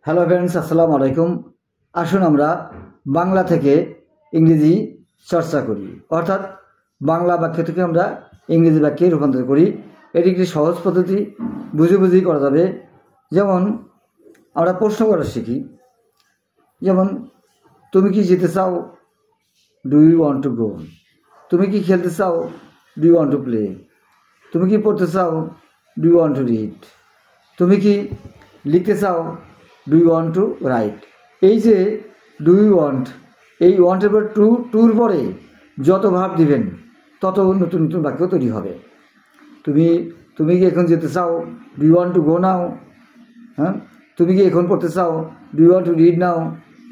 Hello friends, আসসালামু আলাইকুম। আসুন আমরা বাংলা থেকে ইংরেজি চর্চা করি, অর্থাৎ বাংলা বাক্য থেকে আমরা ইংরেজি বাক্যে রূপান্তর করি। এটি একটি সহজ পদ্ধতি, বুঝে বুঝেই করা যাবে। যেমন আমরা প্রশ্ন করা শিখি, যেমন তুমি কি যেতে চাও, do you want to go. তুমি কি খেলতে চাও, do you want to play. তুমি কি পড়তে চাও, do you want to read. তুমি কি লিখতে চাও, do you want to write. এই যে ডু ইউ ওয়ান্ট, এই ওয়ান্টের পর টুর পরে যত ভাব দিবেন তত নতুন নতুন বাক্য তৈরি হবে। তুমি কি এখন যেতে চাও, do you want to go now. হ্যাঁ, তুমি কি এখন পড়তে চাও, do you want to read now.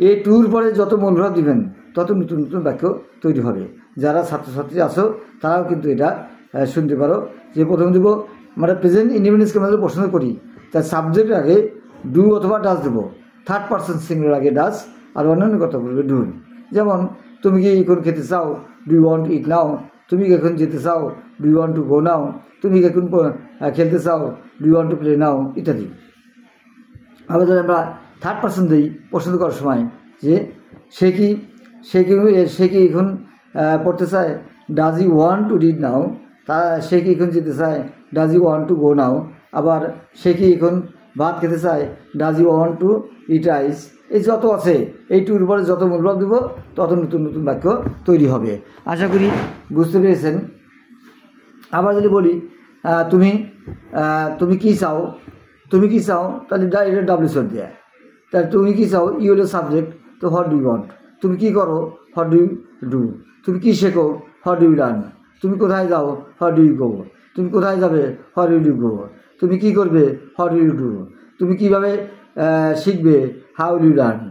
এই টুর পরে যত মূলভাব দিবেন তত নতুন নতুন বাক্য তৈরি হবে। যারা ছাত্রছাত্রী আছো তারাও কিন্তু এটা শুনতে পারো। যে প্রথম দেবো, আমরা প্রেজেন্ট ইন্ডিপেন্ডেন্সকে আমাদের পছন্দ করি, তার সাবজেক্টের আগে ডু অথবা ডাস দেবো, থার্ড পারসন সিঙ্গুলার আগে ডাস, আর অন্যান্য কথা বলবে ডু। যেমন তুমি কি এখন খেতে চাও, do you want to eat now. তুমি কি এখন যেতে চাও, do you want to go now. তুমি কি এখন খেলতে চাও, do you want to play now, ইত্যাদি। আবার যদি আমরা থার্ড পারসন দিই পছন্দ করার সময়, যে সে কি এখন পড়তে চায়, does you want to read now. সে কি এখন যেতে চায়, does you want to go now. আবার সে কি এখন ভাত খেতে চায়, does you want to eat rice. এই যত আছে, এই টুর উপরে যত মূলভাব দেবো তত নতুন নতুন বাক্য তৈরি হবে। আশা করি বুঝতে পেরেছেন। আবার যদি বলি তুমি কি চাও, তুমি কি চাও, তাহলে এটা ডাব্লিউ শর্ট দেয়। তাহলে তুমি কি চাও, ইউ হলো সাবজেক্ট, তো হোয়াট ডু ইউ ওয়ান্ট। তুমি কি করো, হোয়াট ডু ইউ ডু। তুমি কি শেখো, হোয়াট ডু ইউ লার্ন। তুমি কোথায় যাও, হোয়াট ডু ইউ গো। তুমি কোথায় যাবে, হোয়াট ডু ইউ গো। তুমি কি করবে, হোয়াট ডু ইউ ডু। তুমি কীভাবে শিখবে, হাউ ডু ইউ লার্ন।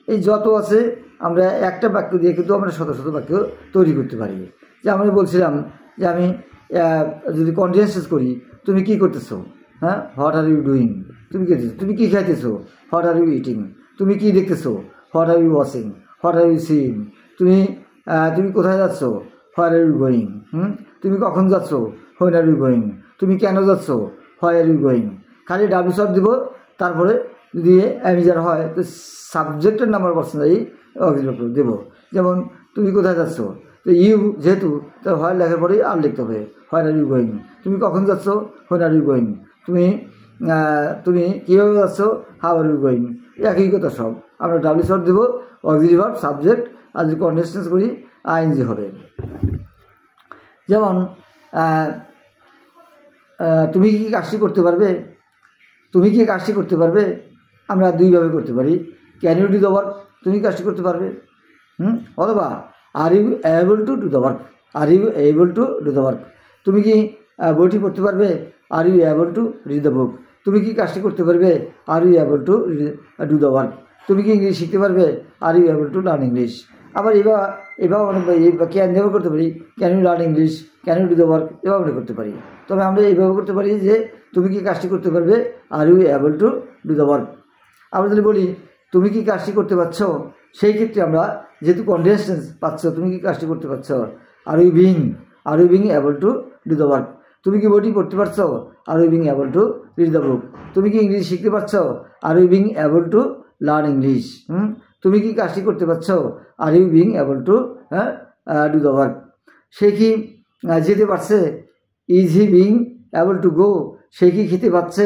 এই যত আছে আমরা একটা বাক্য দিয়ে কিন্তু আমরা শত শত বাক্য তৈরি করতে পারি। যে আমি বলছিলাম যে আমি যদি কন্টিনিউয়াস করি, তুমি কি করতেছো, হ্যাঁ, হোয়াট আর ইউ ডুইং। তুমি কি করতেছো, তুমি কি খাইতেছো, হোয়াট আর ইউ ইটিং। তুমি কি দেখতেছো, what are you watching, what are you seeing. তুমি কোথায় যাচ্ছ, হোয়ার আর ইউ গোয়িং। তুমি কখন যাচ্ছ, হোয়েন আর ইউ গোয়িং। তুমি কেন যাচ্ছ, হোয়াই আর ইউ গোয়িং। খালি ডাব্লিউ শর্ট দিব, তারপরে যদি অ্যামিজার হয় তো সাবজেক্টের নাম্বার পার্সেন্টাই অক্সিলারি দেবো। যেমন তুমি কোথায় যাচ্ছ, তো ইউ যেহেতু, তো হয় লেখার পরেই আর লিখতে হবে, হোয়ার আর ইউ গোয়িং। তুমি কখন যাচ্ছ, হোয়েন আর ইউ গোয়িং। তুমি কীভাবে যাচ্ছ, হাউ আর ইউ গোয়িং। একই কথা সব। আমরা ডাব্লিউ শর্ট দেবো, অক্সিলারি ভার্ব, সাবজেক্ট, আর যদি কন্টিনিউয়াস করি আইএনজি হবে। যেমন তুমি কি কাজটি করতে পারবে, তুমি কি কাজটি করতে পারবে। আমরা দুইভাবে করতে পারি, can you do the work, তুমি কাজটি করতে পারবে। অথবা are you able to do the work, are you able to do the work. তুমি কি বইটি পড়তে পারবে, are you able to read the book. তুমি কি কাজটি করতে পারবে, are you able to do the work. তুমি কি ইংলিশ শিখতে পারবে, are you able to learn English. আবার এভাবে অনেক ক্যান দেবো করতে পারি, can you learn English, can you do the work, এভাবে আমরা করতে পারি। তবে আমরা এইভাবে করতে পারি যে তুমি কি কাজটি করতে পারবে, are you able to do the work. আমরা যদি বলি তুমি কি কাজটি করতে পারছো, সেই ক্ষেত্রে আমরা যেহেতু কন্টিনিউয়াস পাচ্ছ, তুমি কি কাজটি করতে পারছো, are you being able to do the work. তুমি কি বইটি পড়তে পারছো, are you being able to read the book. তুমি কি ইংলিশ শিখতে পারছো, are you being able to learn English. তুমি কি কাজটি করতে পারছো, are you being able to do the work. সে কি যেতে পারছে, is he being able to go. সে কি খেতে পারছে,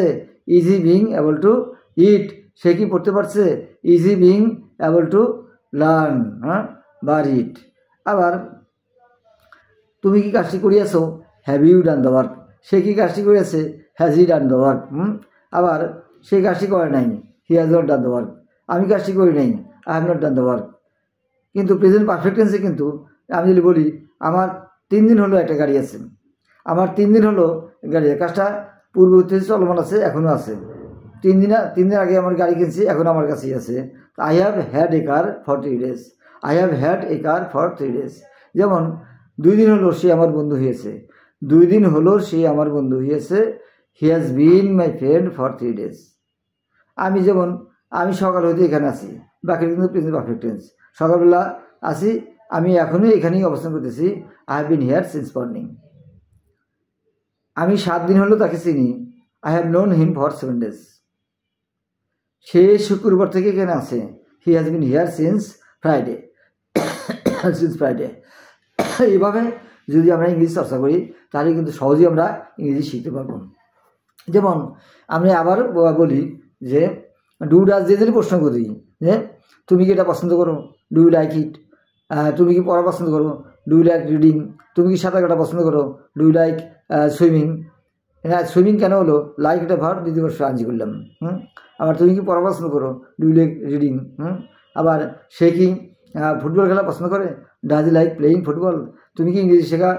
is he being able to ইট। সে কি পড়তে পারছে, is he being able to learn বা রিড। আবার তুমি কি কাজটি করিয়াছো, have you done the work. সে কি কাজটি করিয়াছে, has he done the work. আবার সে কাজটি করে নাই, he has not done the work. আমি কাজটি করি নাই, I have not done the work. কিন্তু প্রেজেন্ট পারফেক্ট টেন্সে কিন্তু আমি যদি বলি আমার 3 দিন হলো একটা গাড়ি আছে, আমার 3 দিন হলো গাড়ি, কাজটা পূর্ববর্তী চলমান আছে, এখনও আছে। 3 দিন আগে আমার গাড়ি কিনছি, এখন আমার কাছেই আছে। I have had a car for 3 days, I have had a car for 3 days। যেমন 2 দিন হলো সে আমার বন্ধু হয়েছে, 2 দিন হলো সে আমার বন্ধু হয়েছে, he has been my friend for 3 days। আমি সকাল হইতে এখানে আছি, বাকি কিন্তু প্রেজেন্ট পারফেক্ট টেন্স। সকালবেলা আছি, আমি এখনই এখানেই অবস্থান করতেছি, I have been here since morning. আমি 7 দিন হলো তাকে চিনি, I have known him for 7 days। সে শুক্রবার থেকে এখানে আছে। He has been here since Friday. Since Friday. এইভাবে যদি আমরা ইংরেজি চর্চা করি তাহলে কিন্তু সহজেই আমরা ইংরেজি শিখতে পারবো। যেমন আমি আবার বলি যে ডু ডাজ দিয়ে যদি প্রশ্ন করি যে তুমি কি এটা পছন্দ করো, ডু ইউ লাইক ইট। তুমি কি পড়া পছন্দ করো, ডু ইউ লাইক রিডিং। তুমি কি সাঁতার কাটা পছন্দ করো, ডু ইউ লাইক সুইমিং। হ্যাঁ, সুইমিং কেন হলো, লাইক এটা ভার্ব, দ্বিতীয় বর্ষ আনজি করলাম। আবার তুমি কি পড়া পছন্দ করো, ডু ইউ লাইক রিডিং। আবার সে কি ফুটবল খেলা পছন্দ করে, does you like playing football. তুমি কি ইংরেজি শেখা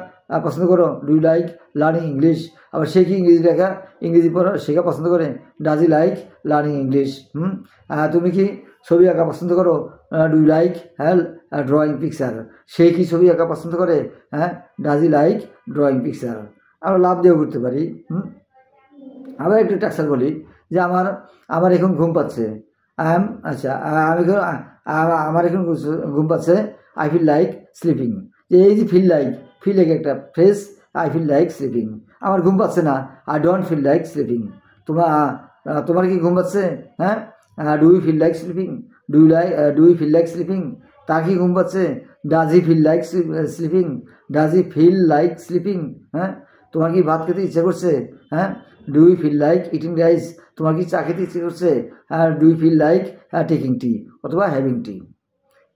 পছন্দ করো, do you like learning English. আবার সে কি ইংরেজি পড়া শেখা পছন্দ করে, does you like learning English. তুমি কি ছবি আঁকা পছন্দ করো, do you like drawing picture. সে কি ছবি আঁকা পছন্দ করে, does you like drawing picture. আমরা লাভ দিয়েও করতে পারি। আবার একটু টাক্সার বলি যে আমার এখন ঘুম পাচ্ছে। আচ্ছা, আমার এখন ঘুম পাচ্ছে, আই ফিল লাইক স্লিপিং। যে এই যে ফিল লাইক একটা phrase, I feel like sleeping. আমার ঘুম পাচ্ছে না, I don't feel like sleeping. তোমার কি ঘুম পাচ্ছে, do you feel like sleeping, do you feel like sleeping. তার কি ঘুম পাচ্ছে, does he feel like sleeping, does he feel like sleeping. তোমার কি ভাত খেতে ইচ্ছে করছে, do you feel like eating rice. তোমার কি চা খেতে ইচ্ছে করছে, do you feel like taking tea অথবা হ্যাভিং টি।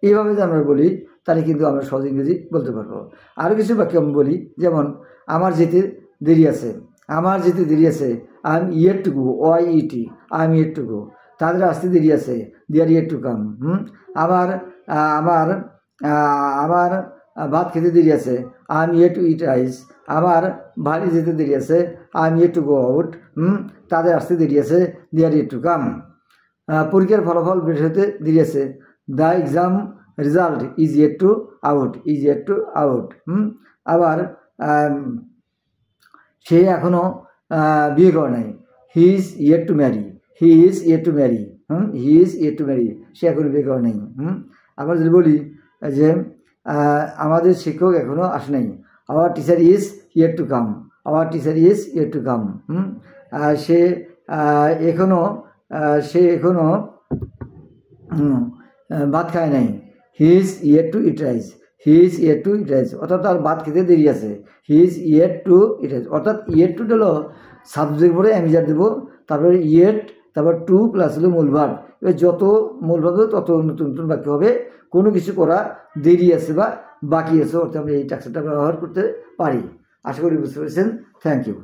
এইভাবে যদি আমরা বলি তাহলে কিন্তু আমরা সহজ ইংরেজি বলতে পারবো। আরও কিছু বাক্য আমি বলি, যেমন আমার যেতে দেরি আছে, I am yet to go, OIET, I am yet to go. তাদের আসতে দেরি আছে, দে আর ইয়েট টু কাম। আবার আমার ভাত খেতে দেরি আছে, I am yet to eat rice. আমার বাড়ি যেতে দেরি আছে, I am yet to go out. তাদের আসতে দেরি আছে, দে আর ইয়েট টু কাম। পরীক্ষার ফলাফল বের হতে দেরি আছে, the exam result is yet to out. আবার সে এখনও বিয়ে করে নাই, he is yet to marry. সে এখনও বিয়ে করে নাই। আবার যদি বলি যে আমাদের শিক্ষক এখনও আসে নাই, our teacher is yet to come. সে এখনও ভাত খায় নাই, he is yet to eat rice. অর্থাৎ তার ভাত খেতে দেরি আছে, he is yet to eat rice. অর্থাৎ ইয়েট টু হলো সাবজেক্ট পরে অ্যামিজার দেবো, তারপরে ইয়েট, তারপর টু প্লাস হলো মূল ভার্ব। এবার যত মূল ভার্ব তত নতুন নতুন বাক্য হবে। কোনো কিছু করা দেরি আছে বা বাকি আছে, অর্থাৎ আমরা এই টাক্সারটা ব্যবহার করতে পারি। আশা করি বুঝতে পেরেছেন। Thank you.